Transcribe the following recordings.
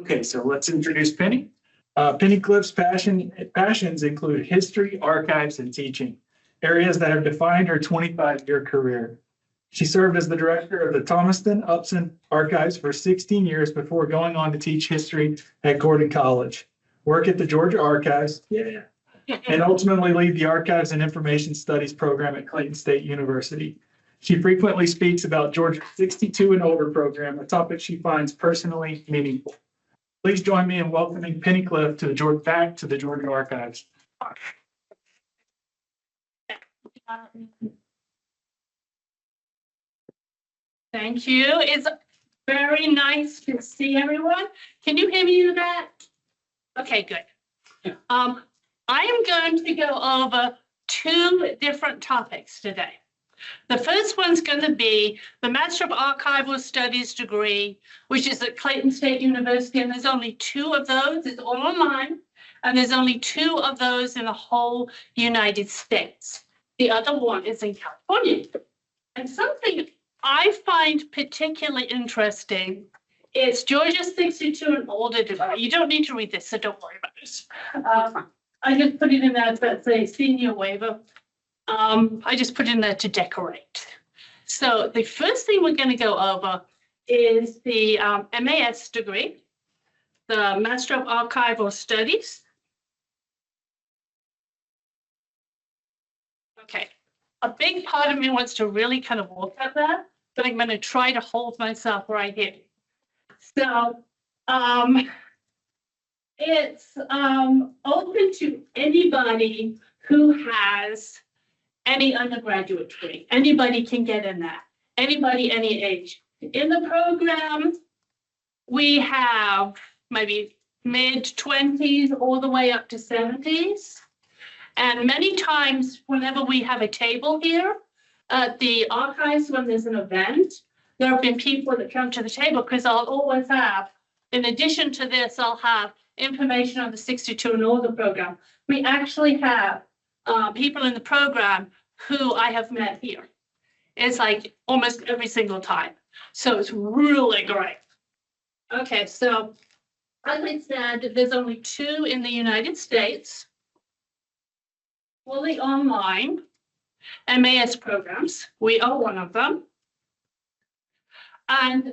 Okay, so let's introduce Penny. Penny Cliff's passions include history, archives, and teaching, areas that have defined her 25-year career. She served as the director of the Thomaston-Upson Archives for 16 years before going on to teach history at Gordon College, work at the Georgia Archives, and ultimately lead the Archives and Information Studies program at Clayton State University. She frequently speaks about Georgia's 62 and older program, a topic she finds personally meaningful. Please join me in welcoming Penny Cliff back to the Georgia Archives. Thank you. It's very nice to see everyone. Can you hear me in the back? Okay, good. I am going to go over two different topics today. The first one's going to be the Master of Archival Studies degree, which is at Clayton State University, and there's only two of those. It's all online, and there's only two of those in the whole United States. The other one is in California. And something I find particularly interesting is Georgia's 62 and older degree. You don't need to read this, so don't worry about this. I just put it in there to say senior waiver. I just put in there to decorate. So the first thing we're going to go over is the MAS degree, the Master of Archival Studies. Okay, a big part of me wants to really kind of walk at that, but I'm going to try to hold myself right here. So it's open to anybody who has any undergraduate degree. Anybody can get in that. Anybody, any age. In the program, we have maybe mid-20s all the way up to 70s. And many times, whenever we have a table here at the archives, when there's an event, there have been people that come to the table because I'll always have, in addition to this, I'll have information on the 62 and older program. We actually have people in the program who I have met here. It's like almost every single time. So it's really great. Okay, so as I said, there's only two in the United States, fully online MAS programs. We are one of them. And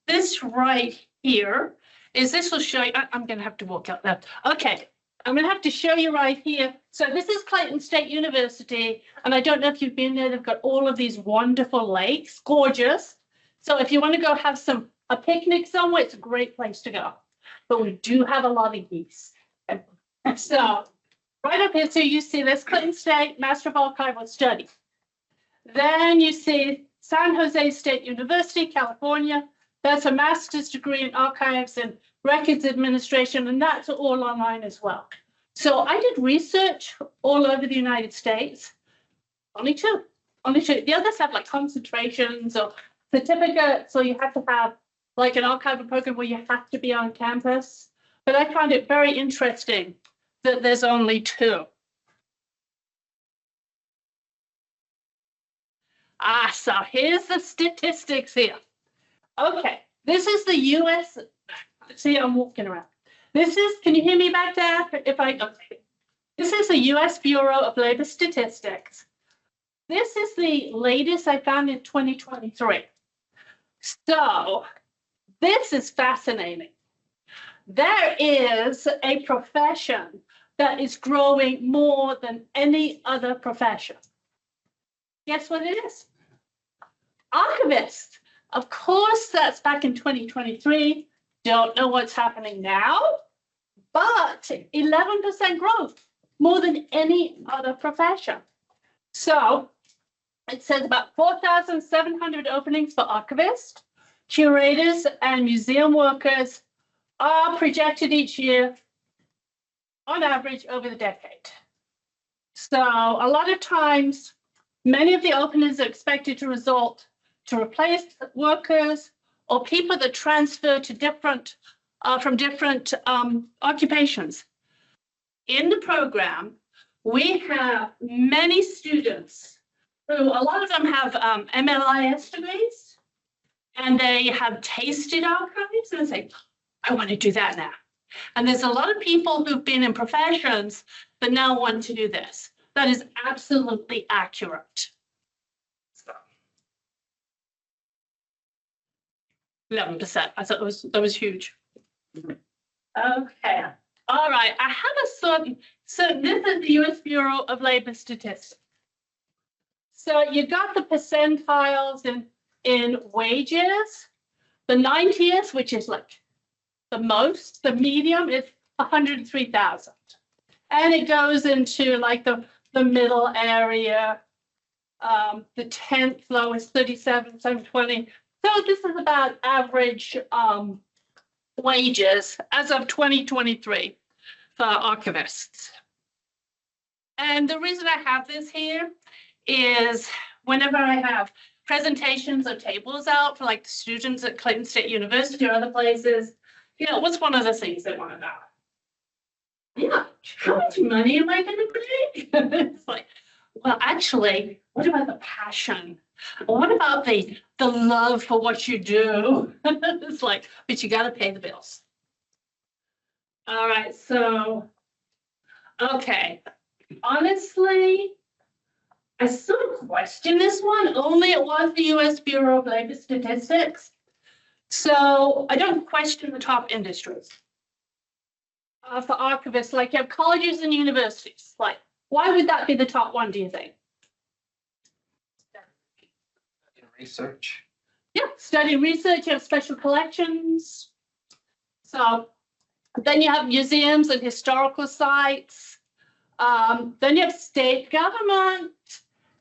this right here this will show you, I'm going to have to walk out there. Okay, I'm going to have to show you right here. So this is Clayton State University, and I don't know if you've been there. They've got all of these wonderful lakes, gorgeous. So if you want to go have a picnic somewhere, it's a great place to go. But we do have a lot of geese. So right up here, so you see this Clayton State Master of Archival Studies. Then you see San Jose State University, California. That's a master's degree in archives and records administration, and that's all online as well. So I did research all over the United States. Only two. The others have like concentrations or certificates, so you have to have like an archival program where you have to be on campus. But I found it very interesting that there's only two. So here's the statistics here. Okay, this is the US. See, I'm walking around. Can you hear me back there? Okay. This is the US Bureau of Labor Statistics. This is the latest I found in 2023. So this is fascinating. There is a profession that is growing more than any other profession. Guess what it is? Archivist. Of course, that's back in 2023. Don't know what's happening now, but 11% growth, more than any other profession. So it says about 4,700 openings for archivists, curators, and museum workers are projected each year on average over the decade. So a lot of times, many of the openings are expected to result to replace workers or people that transfer to from different occupations. In the program, we have many students who, a lot of them have MLIS degrees, and they have tasted archives, and say, I want to do that now. And there's a lot of people who've been in professions that now want to do this. That is absolutely accurate. 11%. I thought that was huge. Okay. All right. I have a certain. So this is the U.S. Bureau of Labor Statistics. So you got the percentiles in wages. The 90th, which is like the most, the medium is 103,000. And it goes into like the middle area. The 10th lowest, 37,720. So this is about average wages as of 2023 for archivists. And the reason I have this here is whenever I have presentations or tables out for like the students at Clayton State University or other places, you know, what's one of the things they want to know? Yeah, how much money am I going to make? It's like, well, actually, what about the passion? What about the love for what you do? It's like, but you got to pay the bills. All right, so, okay. Honestly, I sort of question this one, only it was the U.S. Bureau of Labor Statistics. So I don't question the top industries. For archivists, like you have colleges and universities, like, why would that be the top one, do you think? Research. Yeah, study research, you have special collections. So then you have museums and historical sites. Then you have state government.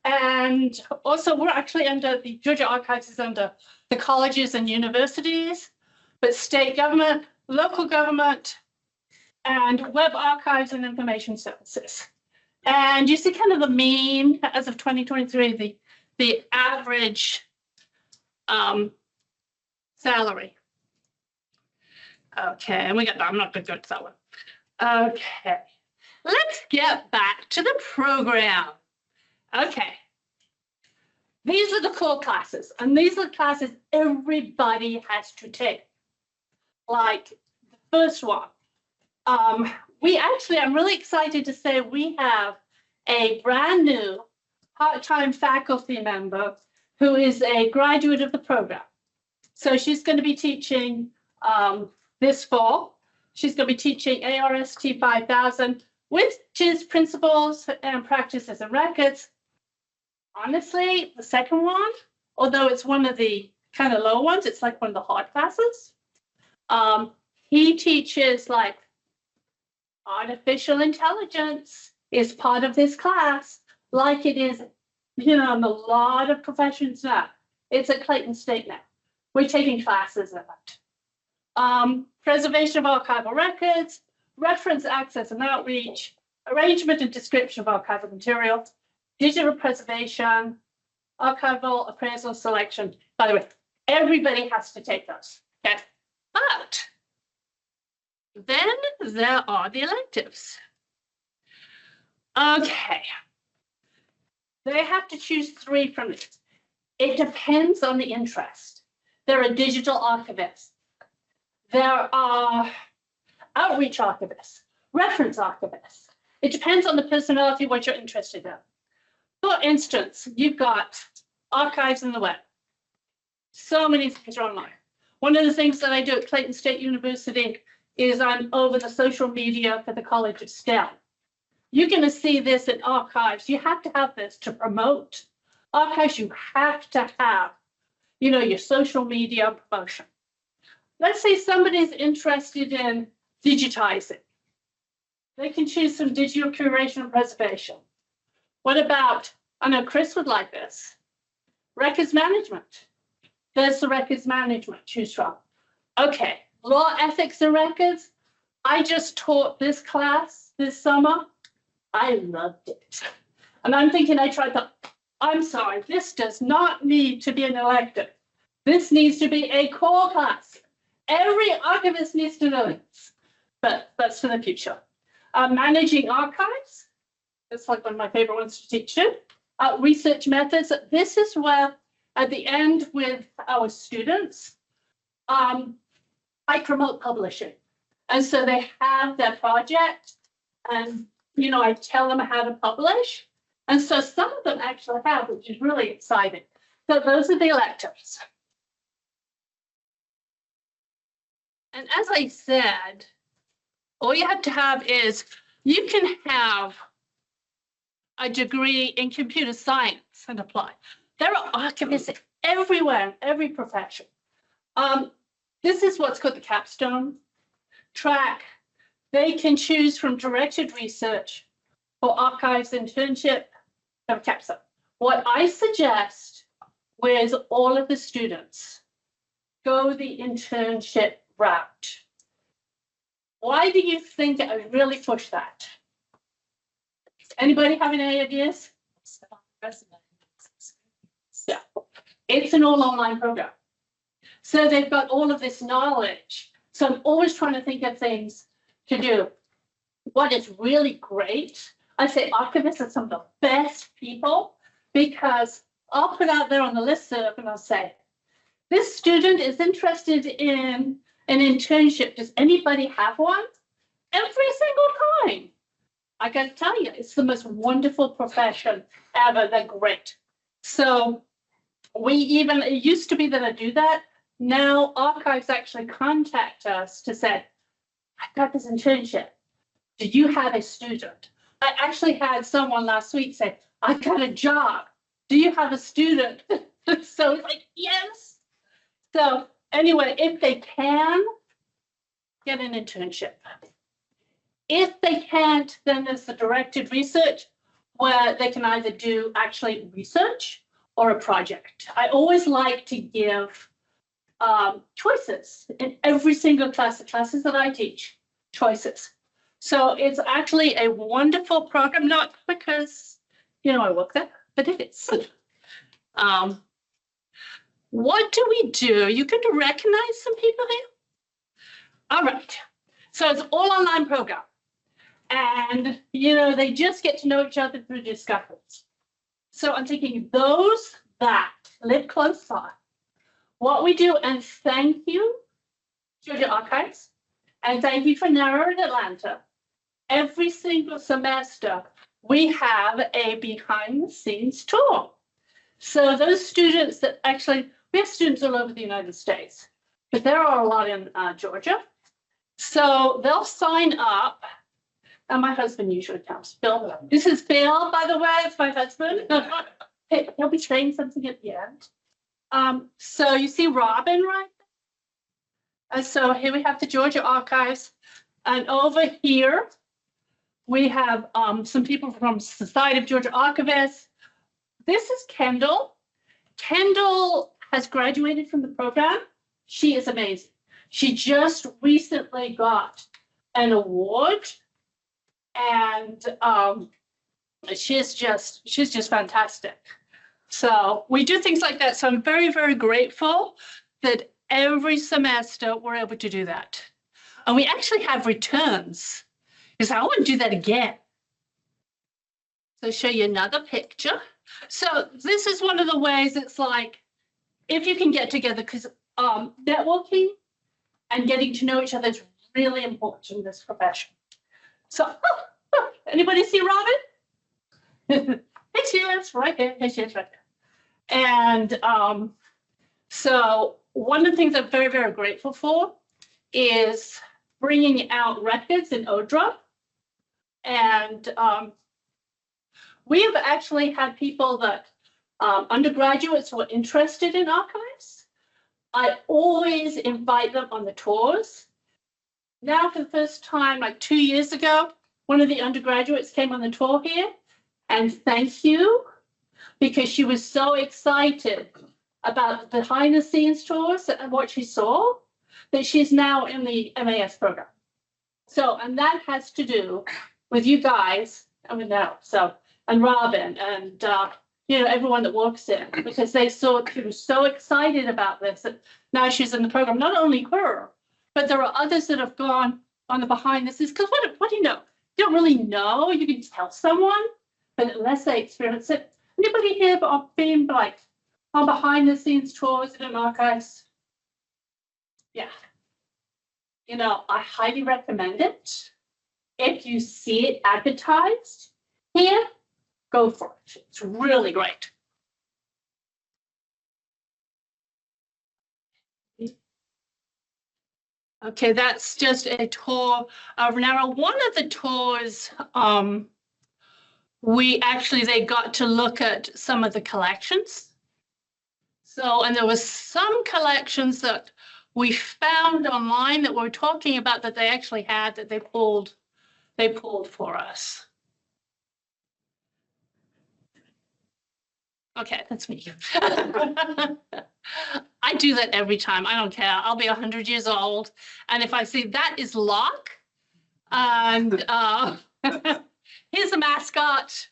And also we're actually under the Georgia Archives is under the colleges and universities, but state government, local government, and web archives and information services. And you see kind of the mean as of 2023, the average salary. Okay, and we got that. I'm not going to go to that one. Okay, let's get back to the program. Okay, these are the core classes, and these are the classes everybody has to take. Like the first one, I'm really excited to say we have a brand new part-time faculty member who is a graduate of the program. So she's going to be teaching this fall. She's going to be teaching ARST 5000, which is Principles and Practices and Records. Honestly, the second one, although it's one of the kind of low ones, it's like one of the hard classes. He teaches like artificial intelligence is part of this class, like it is, you know, in a lot of professions now. It's at Clayton State now. We're taking classes of it. Preservation of archival records, reference access and outreach, arrangement and description of archival material, digital preservation, archival appraisal selection. By the way, everybody has to take those, okay? But then there are the electives. Okay. They have to choose 3 from these. It depends on the interest. There are digital archivists. There are outreach archivists, reference archivists. It depends on the personality, what you're interested in. For instance, you've got archives in the web. So many things are online. One of the things that I do at Clayton State University is I'm over the social media for the College of STEM. You're going to see this in archives. You have to have this to promote. Archives, you have to have, you know, your social media promotion. Let's say somebody's interested in digitizing. They can choose some digital curation and preservation. What about, I know Chris would like this, records management. There's the records management, choose from. Okay, law, ethics, and records. I just taught this class this summer. I loved it. And I'm thinking I'm sorry, this does not need to be an elective. This needs to be a core class. Every archivist needs to know this, but that's for the future. Managing archives. It's like one of my favorite ones to teach too. Research methods. This is where at the end with our students, I promote publishing. And so they have their project and, you know, I tell them how to publish. And so some of them actually have, which is really exciting. So those are the electives. And as I said, all you have to have is, you can have a degree in computer science and apply. There are archivists everywhere in every profession. This is what's called the capstone track. They can choose from directed research or archives internship or capstone. What I suggest with all of the students, go the internship route. Why do you think I really push that? Anybody have any ideas? Yeah, it's an all online program. So they've got all of this knowledge. So I'm always trying to think of things to do. What is really great, I say archivists are some of the best people, because I'll put out there on the listserv and I'll say, this student is interested in an internship. Does anybody have one? Every single time. I got to tell you, it's the most wonderful profession ever. They're great. So it used to be that I do that. Now archives actually contact us to say, I've got this internship. Do you have a student? I actually had someone last week say, I got a job. Do you have a student? So it's like, yes. So anyway, if they can, get an internship. If they can't, then there's the directed research where they can either do actually research or a project. I always like to give choices in every single class, the classes that I teach, choices. So it's actually a wonderful program, not because, you know, I work there, but it is. What do we do? You can recognize some people here? All right. So it's all online program. And, you know, they just get to know each other through discussions. So I'm thinking those that live close by, what we do, and thank you, Georgia Archives, and thank you for NARA in Atlanta. Every single semester, we have a behind the scenes tour. So those students that actually, we have students all over the United States, but there are a lot in Georgia. So they'll sign up. And my husband usually comes. Bill, this is Bill, by the way, it's my husband. He'll be saying something at the end. So you see Robin, right? And so here we have the Georgia Archives. And over here, we have some people from Society of Georgia Archivists. This is Kendall. Kendall has graduated from the program. She is amazing. She just recently got an award. And she's just fantastic. So we do things like that. So I'm very, very grateful that every semester we're able to do that. And we actually have returns, because I want to do that again. So I'll show you another picture. So this is one of the ways it's like, if you can get together, because networking and getting to know each other is really important in this profession. So, anybody see Robin? Hey, she is right here. Hey, she is right there. And so one of the things I'm very, very grateful for is bringing out records in ODRA. And we have actually had people that undergraduates who are interested in archives. I always invite them on the tours. Now, for the first time, like 2 years ago, one of the undergraduates came on the tour here, and thank you, because she was so excited about the behind the scenes tours and what she saw, that she's now in the MAS program. So, and that has to do with you guys, I mean, now, so, and Robin, and, you know, everyone that works in, because they saw, she was so excited about this, that now she's in the program, not only her, but there are others that have gone on the behind the scenes, because what do you know? You don't really know. You can tell someone, but unless they experience it. Anybody here been like on behind the scenes tours in an archives? Yeah. I highly recommend it. If you see it advertised here, go for it. It's really great. Okay, that's just a tour of Narrow. One of the tours, they got to look at some of the collections. So, and there was some collections that we found online that we're talking about that they actually had that they pulled for us. Okay, that's me. I do that every time. I don't care. I'll be 100 years old. And if I see that is Locke, and he's a mascot.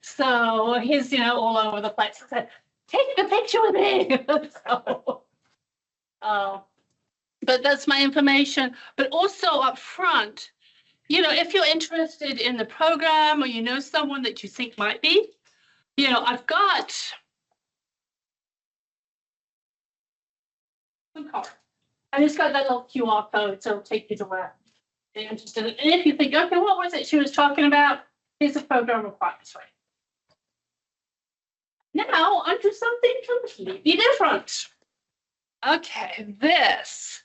So he's, all over the place. I said, take the picture with me. But that's my information. But also up front, if you're interested in the program or someone that you think might be, I've got some card. I just got that little QR code, so it'll take you to where you're interested in. And if you think, okay, what was it she was talking about? Here's the program requirements, right? Now, onto something completely different. Okay, this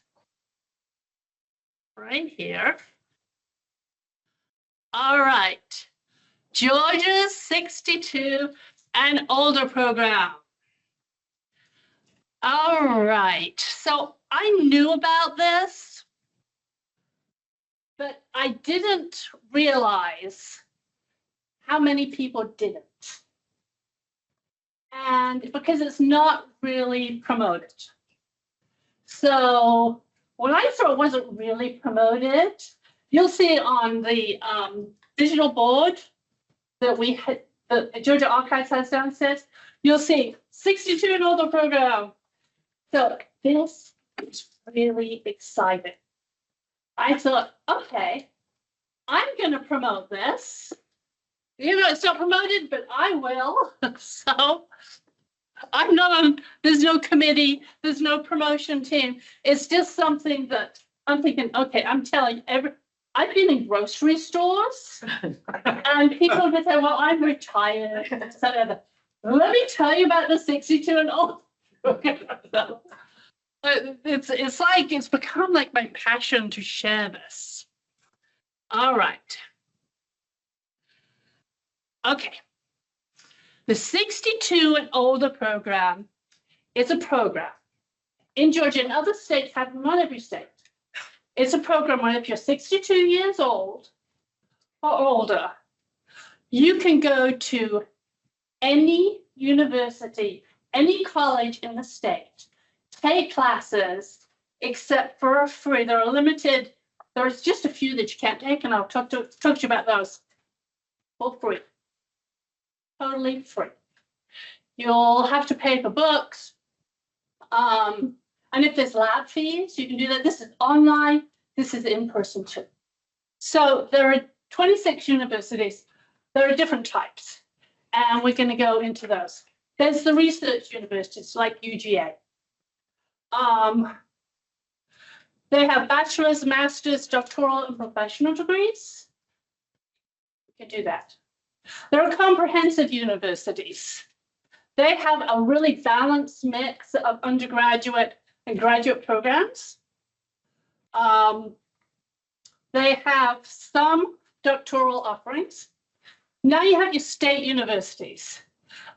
right here. All right, Georgia's 62 and older program. All right, so I knew about this, but I didn't realize how many people didn't. And because it's not really promoted. So when I saw it wasn't really promoted, you'll see on the digital board that we had, the Georgia Archives has downstairs, you'll see 62 and older program. So this is really exciting. I thought, okay, I'm going to promote this. It's not promoted, but I will. So I'm not on, there's no committee, there's no promotion team. It's just something that I'm thinking, okay, I'm telling you, I've been in grocery stores and people would say, well, I'm retired. So, let me tell you about the 62 and old. It's like, it's become like my passion to share this. All right. Okay. The 62 and older program is a program in Georgia and other states have, not every state. It's a program where if you're 62 years old or older, you can go to any university, any college in the state, take classes, except for free. There are limited, there's just a few that you can't take, and I'll talk to you about those for free. Totally free. You'll have to pay for books. And if there's lab fees, you can do that. This is online. This is in person too. So there are 26 universities. There are different types. And we're going to go into those. There's the research universities like UGA. They have bachelor's, master's, doctoral, and professional degrees. You can do that. There are comprehensive universities. They have a really balanced mix of undergraduate and graduate programs. They have some doctoral offerings. Now you have your state universities.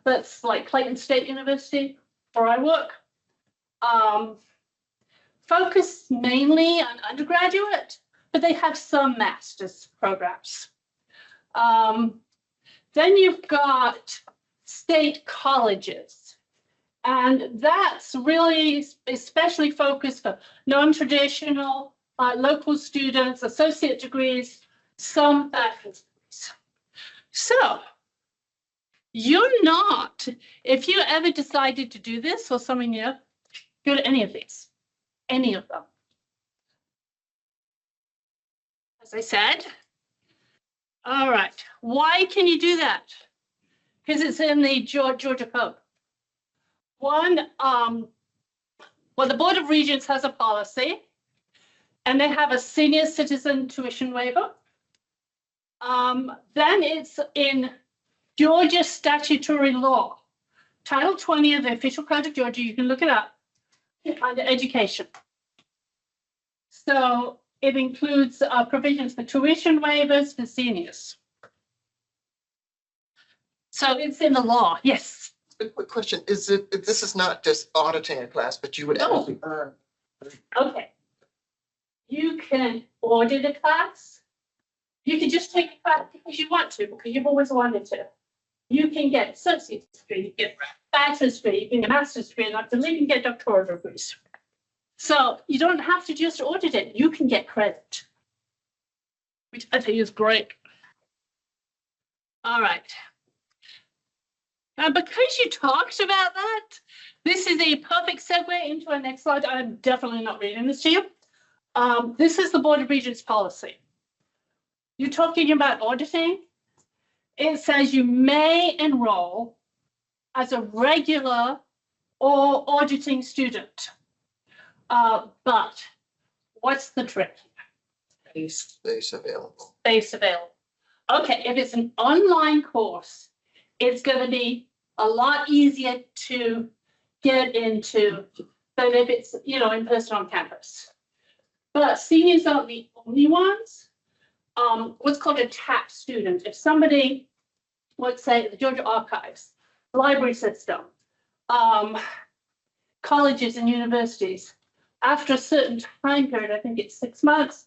That's like Clayton State University, where I work. Focus mainly on undergraduate, but they have some master's programs. Then you've got state colleges, and that's really especially focused for non-traditional local students, associate degrees, some faculty. So you're not, if you ever decided to do this or something new, go to any of these, any of them. As I said, all right, why can you do that? Because it's in the Georgia Code. One, Well, the Board of Regents has a policy, and they have a senior citizen tuition waiver. Then it's in Georgia statutory law. Title 20 of the official code of Georgia, you can look it up, under education. So it includes provisions for tuition waivers for seniors. So it's in the law, yes. A quick question, is it, this is not just auditing a class, but you would No. actually earn. Okay. You can audit a class. You can just take a class because you want to, because you've always wanted to. You can get associate's degree, you get bachelor's degree, you can get master's degree, and I believe you can get doctoral degrees. So you don't have to just audit it, you can get credit, which I think is great. All right. Now, because you talked about that, this is a perfect segue into our next slide. I'm definitely not reading this to you. This is the Board of Regents policy. You're talking about auditing. It says you may enroll as a regular or auditing student. But what's the trick? Space available. Space available. Okay, if it's an online course, it's going to be a lot easier to get into than if it's, you know, in person on campus. But seniors aren't the only ones. What's called a TAP student. If somebody, let's say the Georgia Archives, library system, colleges and universities, after a certain time period, I think it's 6 months,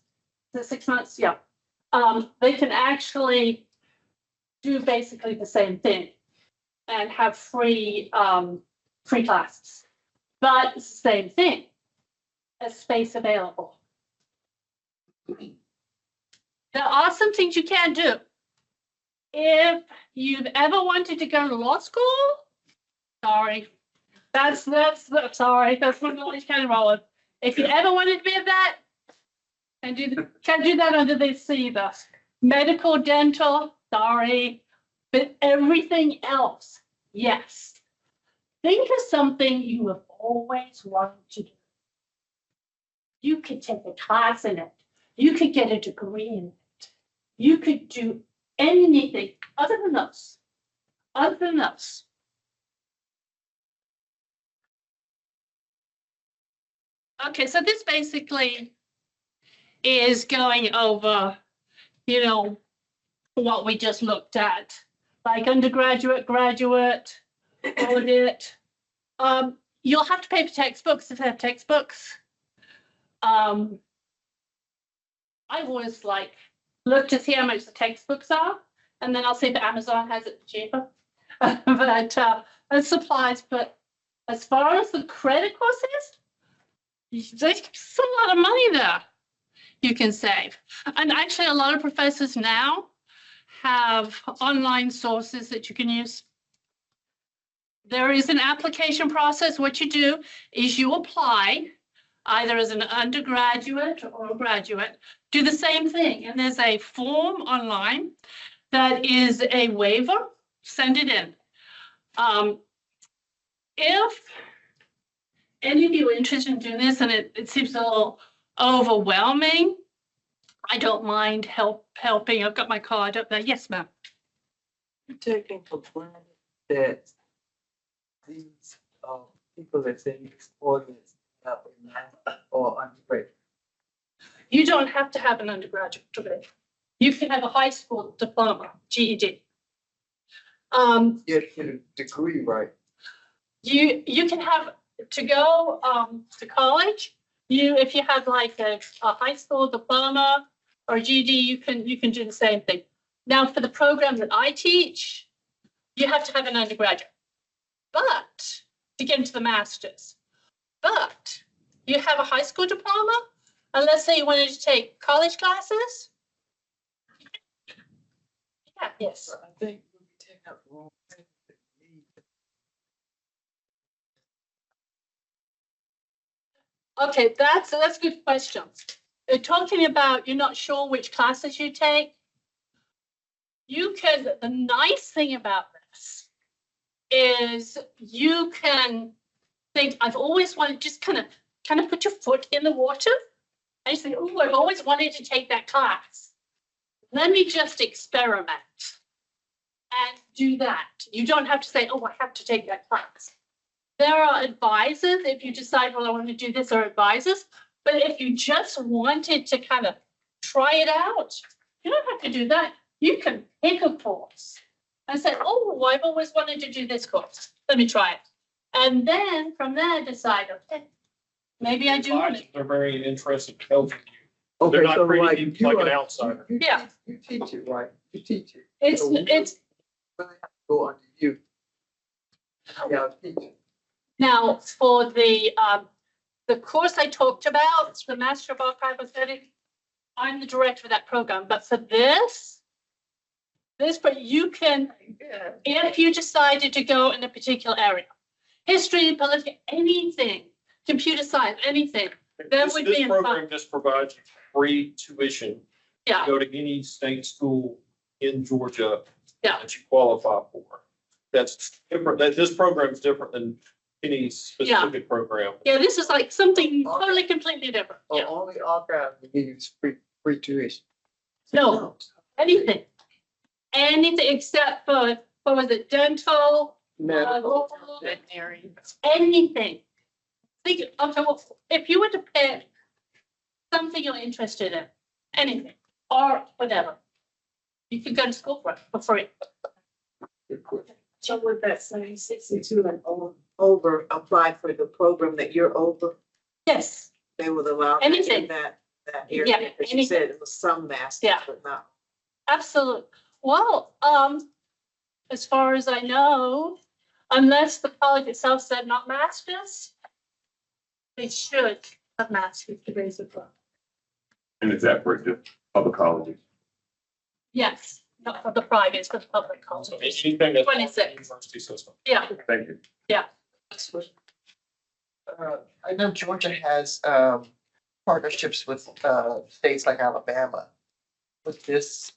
is it 6 months? Yeah. They can actually do basically the same thing and have free classes. But it's the same thing, a space available. There are some things you can do. If you've ever wanted to go to law school, sorry, that's sorry, that's what knowledge can enroll in. If you ever wanted to be of that, can't do that under this either. Medical, dental, sorry, but everything else, yes. Think of something you have always wanted to do. You could take a class in it. You could get a degree in it. You could do anything other than those. Other than those. Okay, so this basically is going over, you know, what we just looked at, like undergraduate, graduate, audit. You'll have to pay for textbooks if they have textbooks. I always look to see how much the textbooks are, and then I'll see if Amazon has it cheaper. But and supplies. But as far as the credit courses, there's a lot of money there you can save. And actually, a lot of professors now have online sources that you can use. There is an application process. What you do is you apply either as an undergraduate or a graduate, do the same thing. And there's a form online that is a waiver, send it in. If any of you are interested in doing this and it seems a little overwhelming, I don't mind helping. I've got my card up there. Yes, ma'am. You're taking for granted that these people that say audience have a master or undergraduate. You don't have to have an undergraduate degree. You can have a high school diploma, GED. You get a degree, right? You can have to go to college. If you have like a high school diploma or GED, you can do the same thing. Now, for the program that I teach, you have to have an undergraduate, but to get into the master's. But you have a high school diploma, and let's say you wanted to take college classes. Yeah, yes. I think we'll be taking up the wrong thing. Okay, that's a good question. You're talking about you're not sure which classes you take. The nice thing about this is you can think I've always wanted, just kind of put your foot in the water. And you say, oh, I've always wanted to take that class. Let me just experiment and do that. You don't have to say, oh, I have to take that class. There are advisors if you decide, well, I want to do this, or advisors. But if you just wanted to kind of try it out, you don't have to do that. You can pick a course and say, oh, I've always wanted to do this course. Let me try it. And then from there, decide, okay, maybe I do want it. They're very interested in helping you. Okay, They're not so treating you like an are- outsider. Yeah. You teach it, right? You teach it. It's So we it's really have to go under you. Yeah, teach it. now for the course I talked about, the Master of Archival Studies. I'm the director of that program, but for this, but you can, if you decided to go in a particular area, history, political, anything, computer science, anything, that would be This in program fun. just provides you free tuition to Yeah, go to any state school in Georgia Yeah. that you qualify for. That's different. This program is different than any specific program. yeah, this is like something totally completely different. Oh, Yeah, only archive will give you free tuition. no, anything, anything except for, what was it, dental, Medical. anything. Think, okay, well, if you were to pick something you're interested in, anything, or whatever, you could go to school for it for free. So with that saying 62 and over apply for the program that you're over, Yes, they would allow that Anything. in that Yeah, area, because you anything. said it was some masters, Yeah. but not. absolutely. Well, as far as I know, unless the college itself said not masters, they should have master's degrees as well. And is that for just public colleges? Yes, not for the privates, but the public So colleges. anything that's 26. university system. Yeah, Thank you. I know Georgia has partnerships with states like Alabama. With this,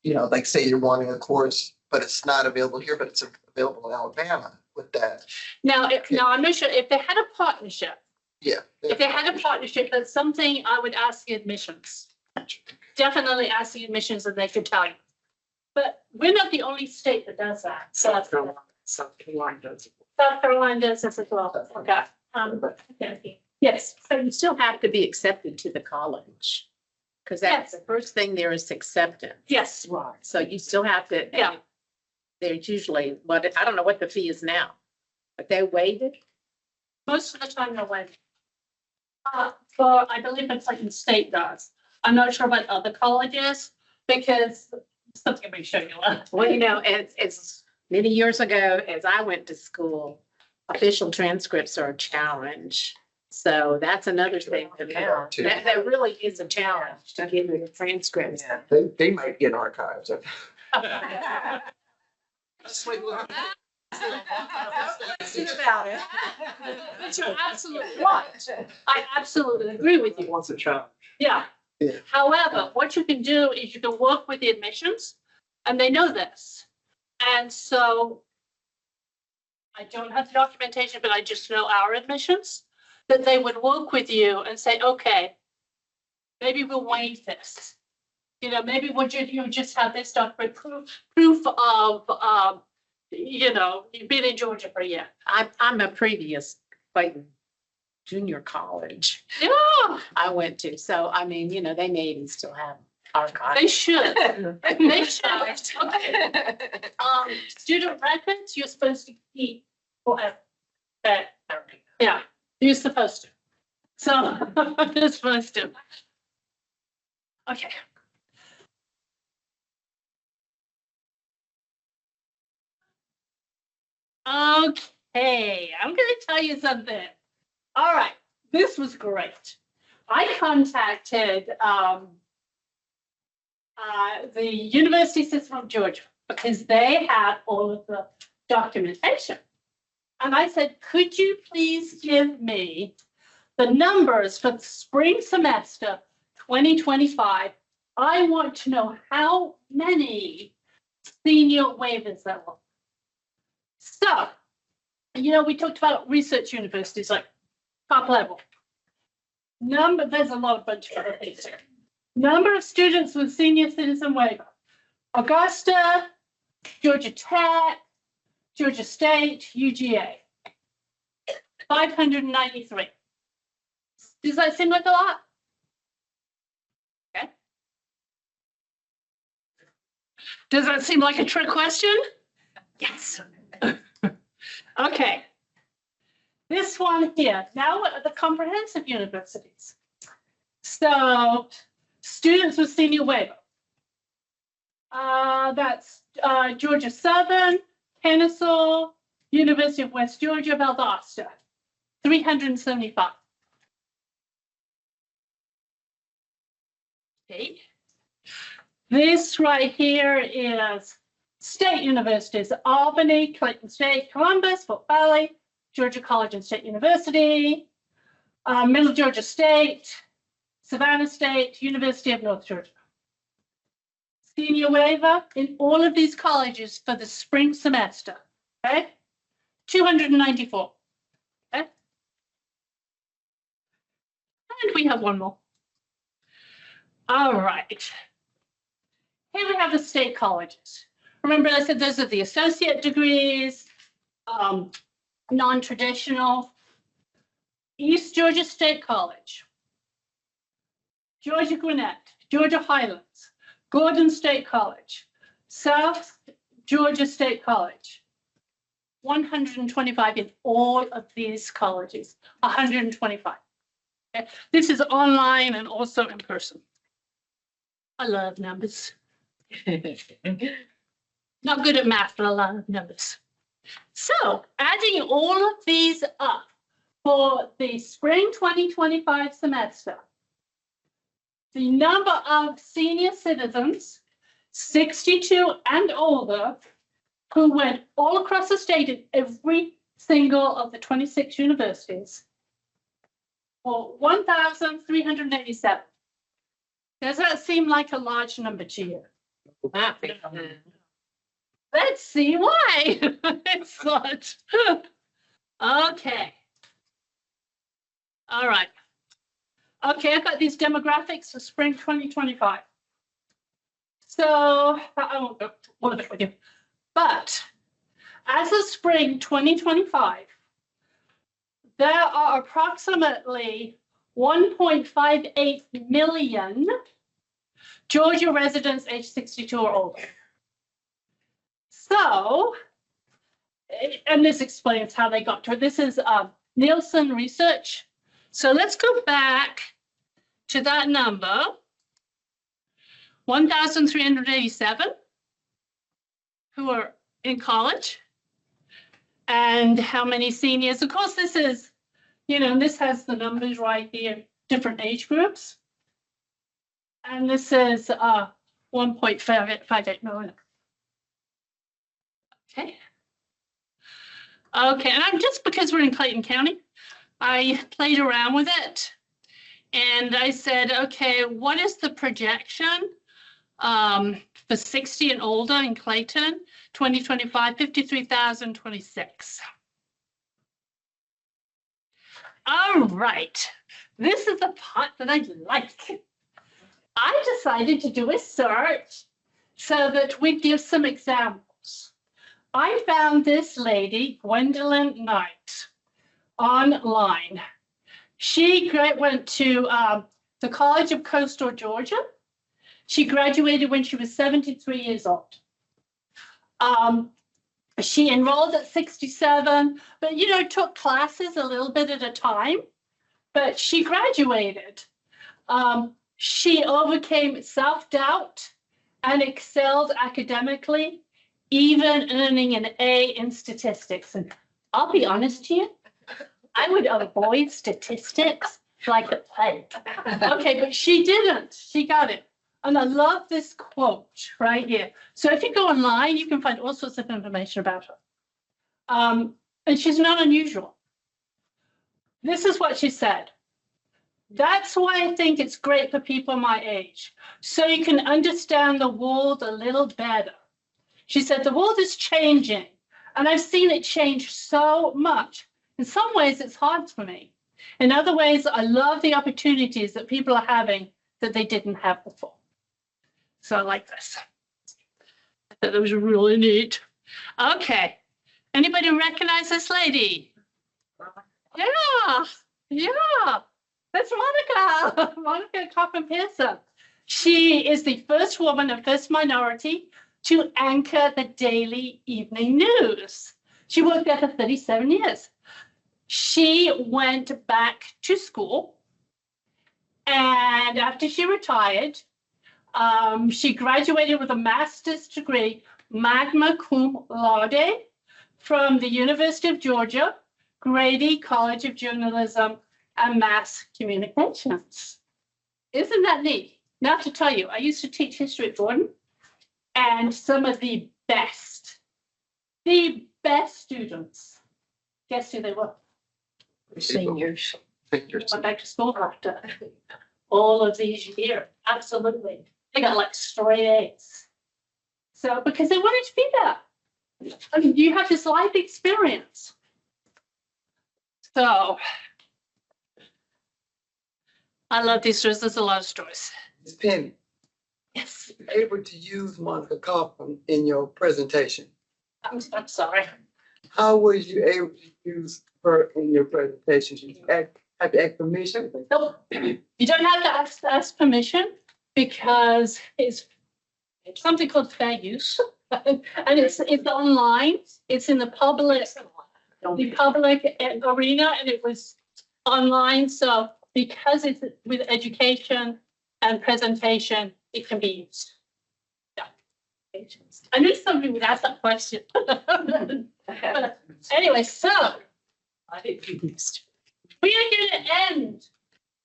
like say you're wanting a course, but it's not available here, but it's available in Alabama with that. now, I'm not sure if they had a partnership. Yeah. If they had a partnership, that's something I would ask the admissions. Definitely ask the admissions and they could tell you. But we're not the only state that does that. South Carolina does. South Carolina does this as well. Okay. Okay. Yes, So you still have to be accepted to the college. Because that's Yes. the first thing there is acceptance. yes, Right. So you still have to. Yeah. There's usually, but I don't know what the fee is now, but they waived it. most of the time they're waived. For, I believe it's Clayton State does. I'm not sure about other colleges because something we show you. Well, as many years ago, as I went to school, official transcripts are a challenge. So that's another thing to know. That really is a challenge to get the transcripts. Yeah. They might get archives. About it. But you're absolutely right. I absolutely agree with you. Once a child. Yeah. Yeah. However, what you can do is you can work with the admissions and they know this. And so I don't have the documentation, but I just know our admissions, that they would work with you and say, okay, maybe we'll waive this. Maybe you just have this document, proof of, you've been in Georgia for a year. I'm a previous Clayton Junior College Yeah, I went to. So, I mean, they may even still have archives. they should. They should. Okay. Student records, you're supposed to keep forever. Yeah, you're supposed to. So, you're supposed to. Okay. Okay, I'm gonna tell you something. All right, this was great. I contacted the University System of Georgia because they had all of the documentation. And I said, could you please give me the numbers for the spring semester 2025? I want to know how many senior waivers there were. So you know, we talked about research universities, like top level. There's a lot of bunch of other things here. Number of students with senior citizen waiver. Augusta, Georgia Tech, Georgia State, UGA. 593. Does that seem like a lot? Okay. Does that seem like a trick question? Yes. Okay. This one here. Now, what are the comprehensive universities? So, students with senior waiver. That's Georgia Southern, Kennesaw, University of West Georgia, Valdosta. 375. Okay. This right here is state universities: Albany, Clayton State, Columbus, Fort Valley, Georgia College and State University, Middle Georgia State, Savannah State, University of North Georgia. Senior waiver in all of these colleges for the spring semester, okay? 294, okay? And we have one more. All right. Here we have the state colleges. Remember, I said those are the associate degrees, non-traditional. East Georgia State College, Georgia Gwinnett, Georgia Highlands, Gordon State College, South Georgia State College. 125 in all of these colleges, 125. Okay. This is online and also in person. I love numbers. Not good at math, but I love numbers. So adding all of these up for the spring 2025 semester, the number of senior citizens, 62 and older, who went all across the state in every single of the 26 universities, for 1,387. Does that seem like a large number to you? Let's see why. It's not. Okay. All right. Okay, I've got these demographics for spring 2025. So I won't go all of it with you. But as of spring 2025, there are approximately 1.58 million Georgia residents age 62 or older. So, and this explains how they got to it. This is Nielsen research. So let's go back to that number, 1,387 who are in college. And how many seniors? Of course, this is, you know, this has the numbers right here, different age groups. And this is 1.58 million. Okay. Okay, and I'm just because we're in Clayton County, I played around with it. And I said, okay, what is the projection for 60 and older in Clayton, 2025, 53,026. All right, this is the part that I like. I decided to do a search so that we give some examples. I found this lady, Gwendolyn Knight, online. She went to the College of Coastal Georgia. She graduated when she was 73 years old. She enrolled at 67, but, you know, took classes a little bit at a time, but she graduated. She overcame self-doubt and excelled academically, even earning an A in statistics. And I'll be honest to you, I would avoid statistics like the plague. Okay, but she didn't. She got it. And I love this quote right here. So if you go online, you can find all sorts of information about her. And she's not unusual. This is what she said. That's why I think it's great for people my age, so you can understand the world a little better. She said, the world is changing, And I've seen it change so much. In some ways, it's hard for me. In other ways, I love the opportunities that people are having that they didn't have before. So I like this. I thought that was really neat. Okay. Anybody recognize this lady? Yeah. That's Monica. Monica Coffin-Pearson. She is the first woman and first minority to anchor the daily evening news. She worked there for 37 years. She went back to school, and after she retired, she graduated with a master's degree, magna cum laude, from the University of Georgia, Grady College of Journalism and Mass Communications. Isn't that neat? Now to tell you, I used to teach history at Gordon, and some of the best students, guess who they were? Seniors. Went back to school after all of these years. Absolutely. They got like straight A's. So, because they wanted to be there. I mean, you have this life experience. So, I love these stories. There's a lot of stories. Ms. Penny, Yes. able to use Monica Coffin in your presentation. I'm sorry. How was you able to use her in your presentation? You have to ask permission? Nope. You don't have to ask permission because it's something called fair use. And it's online. It's in the public arena, and it was online. So because it's with education and presentation, it can be used. Yeah. I knew somebody would ask that question. But anyway, so we are going to end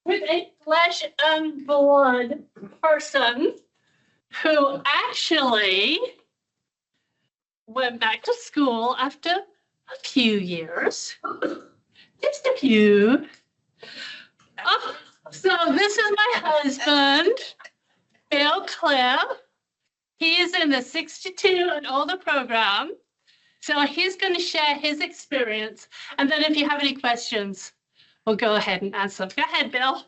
with a flesh and blood person who actually went back to school after a few years, just a few. Oh, so this is my husband, Bill Clare. He is in the 62 and older program. So he's going to share his experience. And then if you have any questions, we'll go ahead and answer. Go ahead, Bill.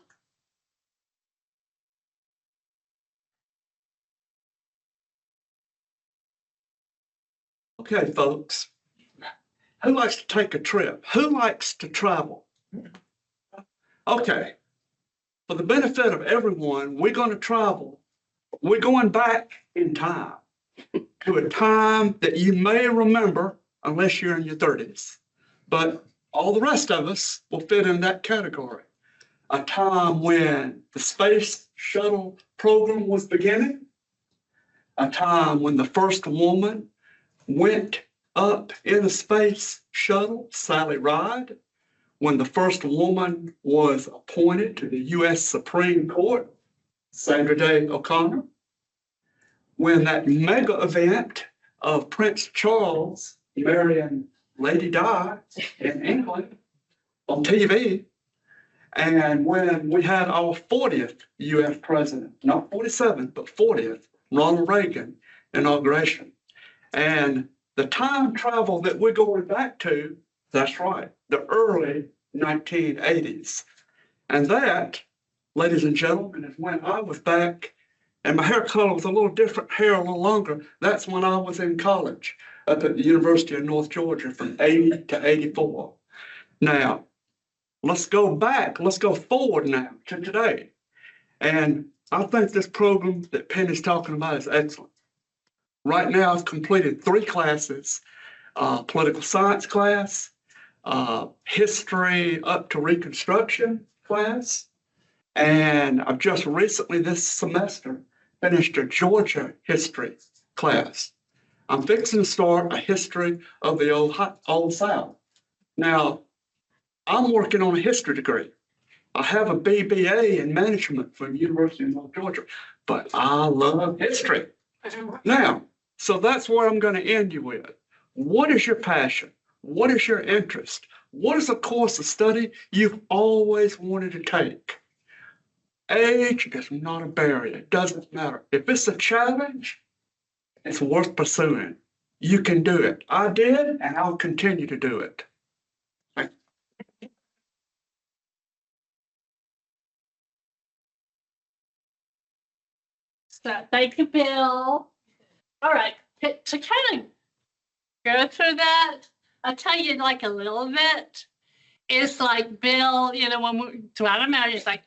Okay, folks, who likes to take a trip? Who likes to travel? Okay, for the benefit of everyone, we're going to travel. We're going back in time to a time that you may remember unless you're in your 30s. But all the rest of us will fit in that category. A time when the space shuttle program was beginning. A time when the first woman went up in a space shuttle, Sally Ride, when the first woman was appointed to the U.S. Supreme Court, Sandra Day O'Connor, when that mega event of Prince Charles marrying Lady Di in England on TV, and when we had our 40th U.S. president, not 47th, but 40th, Ronald Reagan inauguration. And the time travel that we're going back to, that's right, the early 1980s. And that, ladies and gentlemen, is when I was back, and my hair color was a little different, hair a little longer. That's when I was in college up at the University of North Georgia from 80 to 84. Now, let's go back, let's go forward now to today. And I think this program that Penny's talking about is excellent. Right now, I've completed 3 classes, political science class, history up to Reconstruction class, and I've just recently this semester finished a Georgia history class. I'm fixing to start a history of the old South. Now, I'm working on a history degree. I have a BBA in management from the University of North Georgia, but I love history. Now, so that's what I'm going to end you with. What is your passion? What is your interest? What is a course of study you've always wanted to take? Age is not a barrier. It doesn't matter. If it's a challenge, it's worth pursuing. you can do it. I did, and I'll continue to do it. So thank you, Bill. All right, to kind of go through that, I'll tell you like a little bit. It's like Bill, you know, when we throughout our marriage, it's like,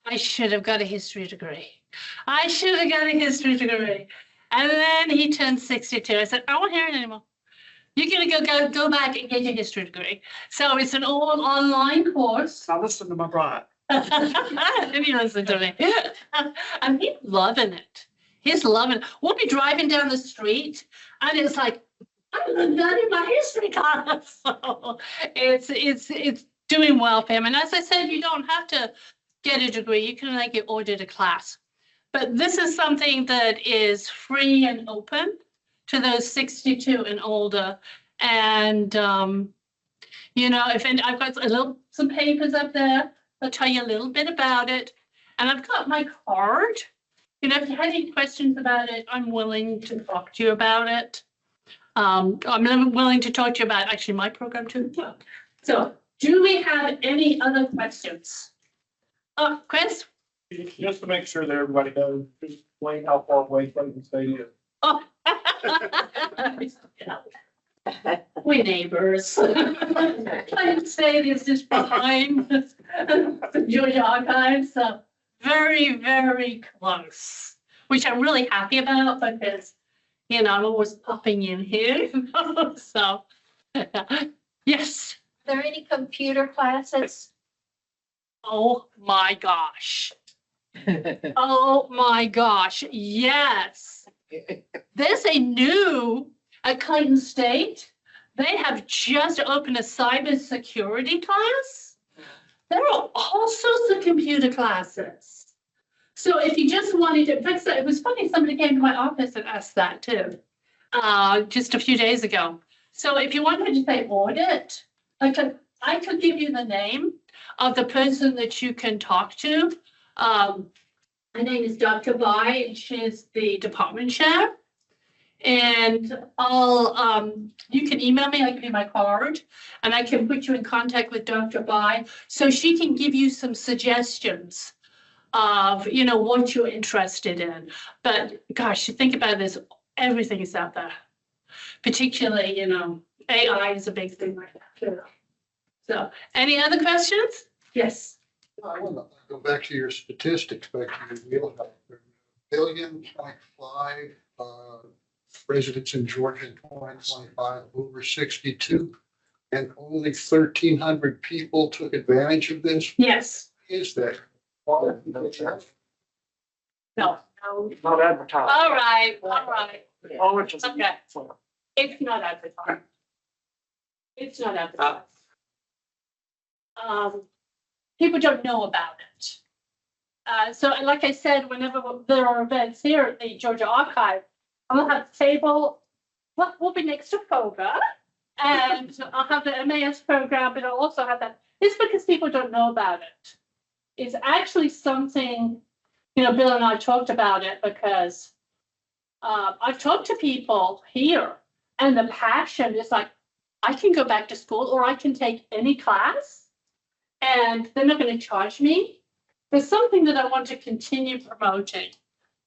I should have got a history degree. I should have got a history degree. And then he turned 62. I said, I won't hear it anymore. You're gonna go back and get your history degree. So it's an all online course. Now listen to my bride. If you listen to me. And he's loving it. He's loving it. We'll be driving down the street and it's like, I learned that in my history class. So it's doing well for him. And as I said, you don't have to get a degree. You can like order a class. But this is something that is free and open to those 62 and older. And, you know, I've got some papers up there. I'll tell you a little bit about it. And I've got my card. You know, if you had any questions about it, I'm willing to talk to you about it. I'm willing to talk to you about actually my program too. So do we have any other questions? Chris? Just to make sure that everybody knows, just explain how far away Clayton State is. Oh. We're neighbors. Clayton State is just behind the Georgia Archives, so very, very close, which I'm really happy about because, you know, I'm always popping in here. So, yes. Are there any computer classes? Oh my gosh. Oh my gosh. Yes. There's a new at Clayton State. They have just opened a cybersecurity class. There are all sorts of computer classes. So if you just wanted to, in fact, it was funny, somebody came to my office and asked that too, just a few days ago. So if you wanted to say audit, I could give you the name of the person that you can talk to. Her name is Dr. Bai, and she's the department chair. And you can email me, I'll give you my card, and I can put you in contact with Dr. Bai, so she can give you some suggestions of, you know, what you're interested in. But gosh, you think about this, everything is out there. Particularly, you know, AI is a big thing right now too. So, any other questions? Yes. I want to go back to your statistics, back to your wheelhouse. 1.5 residents in Georgia in 2025, over 62, and only 1,300 people took advantage of this. Yes. Is that? No. Not advertised. All right. Oh, it's just. Okay. It's not advertised. It's not advertised. People don't know about it. So like I said, whenever there are events here at the Georgia Archive, I'll have a table, we'll be next to FOGA, and I'll have the MAS program, but I'll also have that. It's because people don't know about it. It's actually something, you know, Bill and I talked about it because I've talked to people here, and the passion is like, I can go back to school or I can take any class and they're not going to charge me. There's something that I want to continue promoting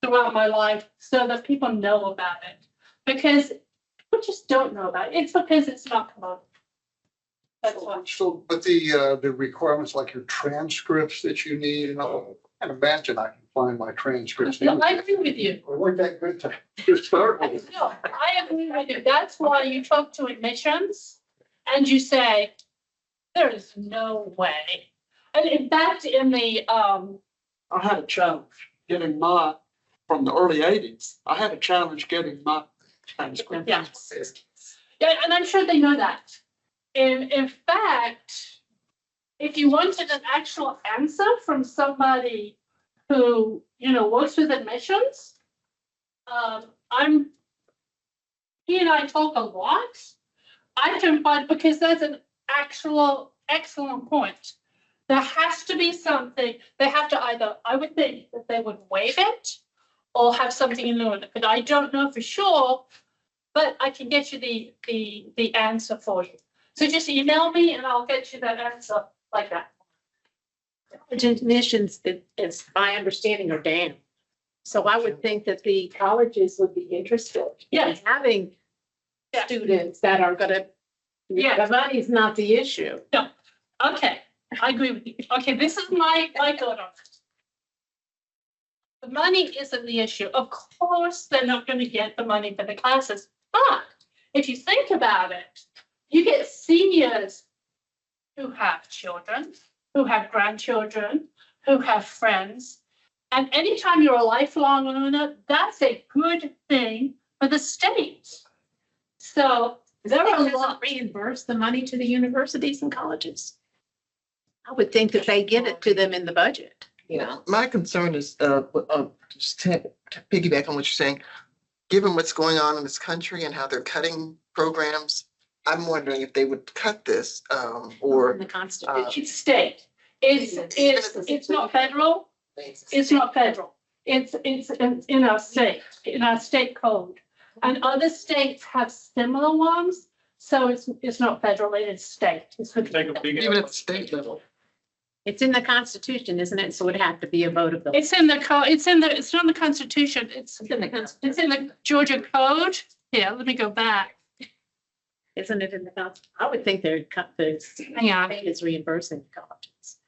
throughout my life so that people know about it, because people just don't know about it. It's because it's not promoted. That's why. So, but the requirements like your transcripts that you need, and all, I can imagine I can find my transcripts. No, I agree with you. It weren't that good to start with. No, I agree with you. That's why you talk to admissions and you say, there is no way. And in fact, in the I had a challenge getting from the early 80s. I had a challenge getting my transcript. Yeah. Yeah, and I'm sure they know that. In fact, if you wanted an actual answer from somebody who, you know, works with admissions, he and I talk a lot. I can find, because that's an actual excellent point. There has to be something, they have to either, I would think that they would waive it or have something in lieu of it, but I don't know for sure. but I can get you the answer for you. So just email me and I'll get you that answer like that. Admissions, is my understanding, are down. So I would think that the colleges would be interested in having students that are gonna, the money's not the issue. Okay, I agree with you. Okay, this is my thought on it. The money isn't the issue. Of course, they're not going to get the money for the classes, but if you think about it, you get seniors who have children, who have grandchildren, who have friends. And anytime you're a lifelong learner, that's a good thing for the state. So there are a lot. Reimburse the money to the universities and colleges. I would think that they give it to them in the budget. Yeah, my concern is, just to piggyback on what you're saying, given what's going on in this country and how they're cutting programs, I'm wondering if they would cut this, In or. the Constitution. It's state. It's not federal. It's not federal. It's in our state code. And other states have similar ones. So it's not federal, it is state. Take a big. Even at the state level. It's in the Constitution, isn't it? So it'd have to be a vote of the. It's in the code, it's not in the Constitution, it's in the Georgia code. Here, let me go back. Isn't it in the Constitution? I would think they'd cut the. Hang on. State is reimbursing colleges.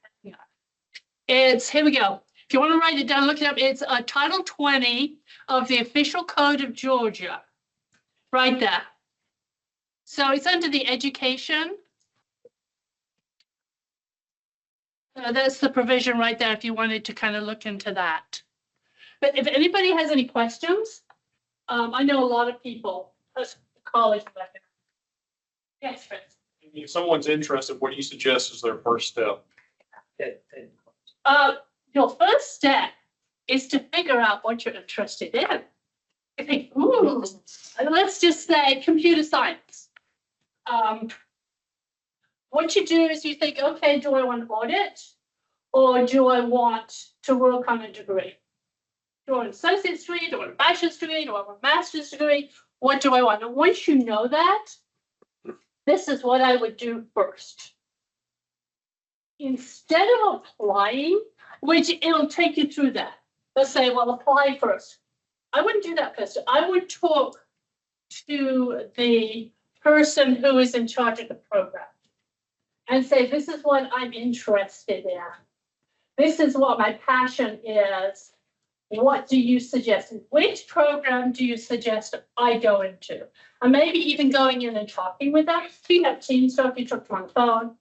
Here we go. If you want to write it down, look it up. It's Title 20 of the Official Code of Georgia. Right there. So it's under the education. That's the provision right there if you wanted to kind of look into that. But if anybody has any questions, I know a lot of people, college. Yes, Chris. If someone's interested, what do you suggest is their first step? Your first step is to figure out what you're interested in. You think, ooh, let's just say computer science. What you do is you think, okay, do I want to audit or do I want to work on a degree? Do I want an associate's degree? Do I want a bachelor's degree? Do I want a master's degree? What do I want? And once you know that, this is what I would do first. Instead of applying, which it'll take you through that. Let's say, well, apply first. I wouldn't do that first. I would talk to the person who is in charge of the program and say, this is what I'm interested in. This is what my passion is. What do you suggest? Which program do you suggest I go into? And maybe even going in and talking with them. If you have team stuff, you talk to them on the phone.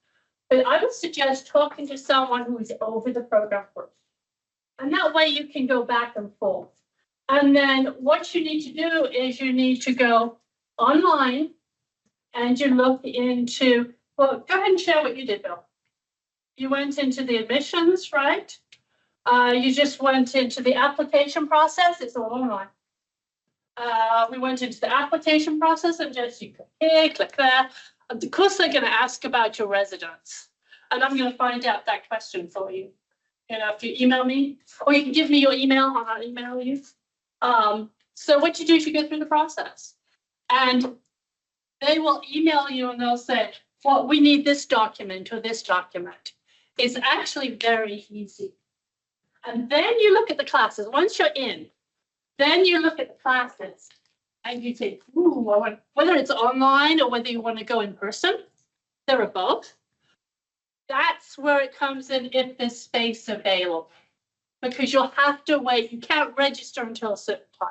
But I would suggest talking to someone who is over the program first. And that way you can go back and forth. And then what you need to do is you need to go online and you look into, well, go ahead and share what you did, Bill. You went into the admissions, right? You just went into the application process. It's all online. We went into the application process and just you click here, click there. Of course, they're going to ask about your residence. And I'm going to find out that question for you. You know, if you email me, or you can give me your email, I'll email you. So what you do is you go through the process. And they will email you and they'll say, well, we need this document or this document. It's actually very easy. And then you look at the classes. Once you're in, then you look at the classes and you think, ooh, whether it's online or whether you want to go in person, there are both. That's where it comes in if there's space available. Because you'll have to wait. You can't register until a certain time.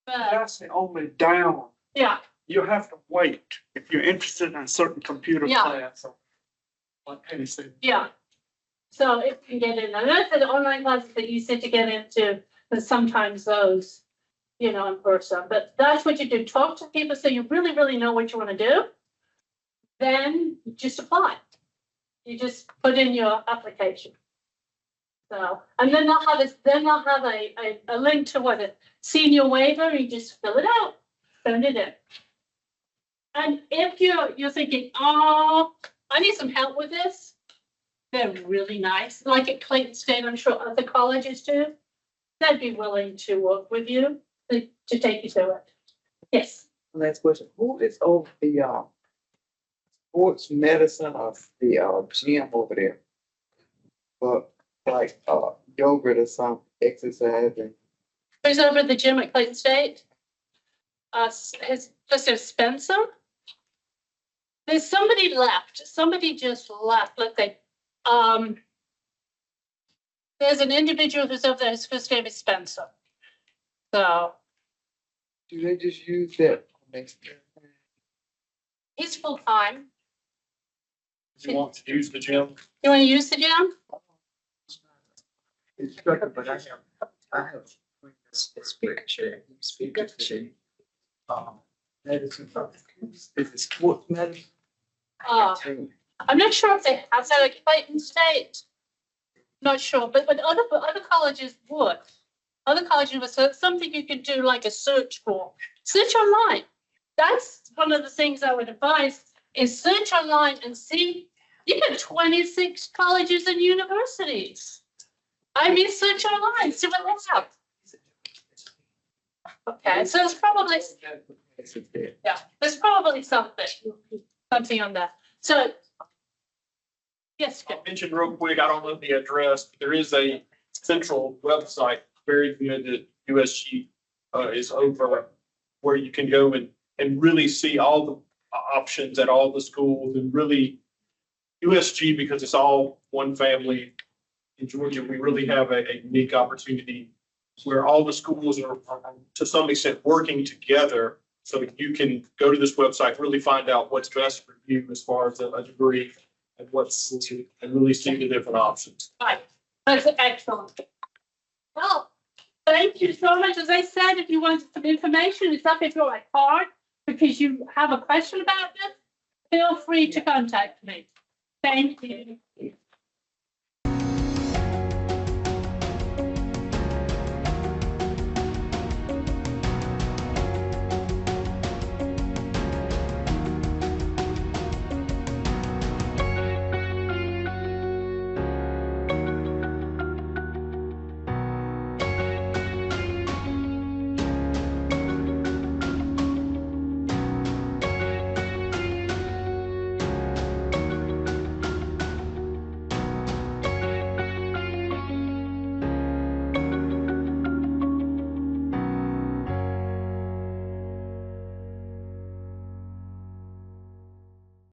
But, That's the only down. yeah. You have to wait if you're interested in a certain computer Yeah. class. Like Penny said. Yeah. So if you get in, and that's the online classes that you sit to get into, but sometimes those, you know, in person. But that's what you do. Talk to people so you really, really know what you want to do. Then you just apply. You just put in your application. So, and then they'll have a link to what a senior waiver. You just fill it out, send it in. And if you're thinking, oh, I need some help with this, they're really nice. Like at Clayton State, I'm sure other colleges do. They'd be willing to work with you to take you through it. Yes. Last question, who is over the, sports medicine of the, gym over there? But like, yogurt or some exercise and. Who's over at the gym at Clayton State? His Mr. Spencer? There's somebody left. Somebody just left. Let's say, there's an individual who's over there. His first name is Spencer. So Do they just use that next year? he's full time. Do you want to use the gym? You want to use the gym? It's structured, but I have. Speaker. Medicine. Is it sports medicine? I'm not sure if they have that at Clayton State. Not sure, but other colleges would. Other colleges would, so it's something you can do like a search for. Search online. That's one of the things I would advise is search online and see. You got 26 colleges and universities. I mean, search online, see what they have. Okay, so it's probably, yeah, there's probably something on that. So, yes, I'll mention real quick, I don't know the address, but there is a central website, very good that USG is over, where you can go and really see all the options at all the schools and really USG, because it's all one family in Georgia, we really have a unique opportunity where all the schools are to some extent working together. So you can go to this website, really find out what's best for you as far as a degree and what's, and really see the different options. right, that's excellent. Well, thank you so much. As I said, if you want some information, it's up at your card, because you have a question about this, feel free to contact me. Thank you.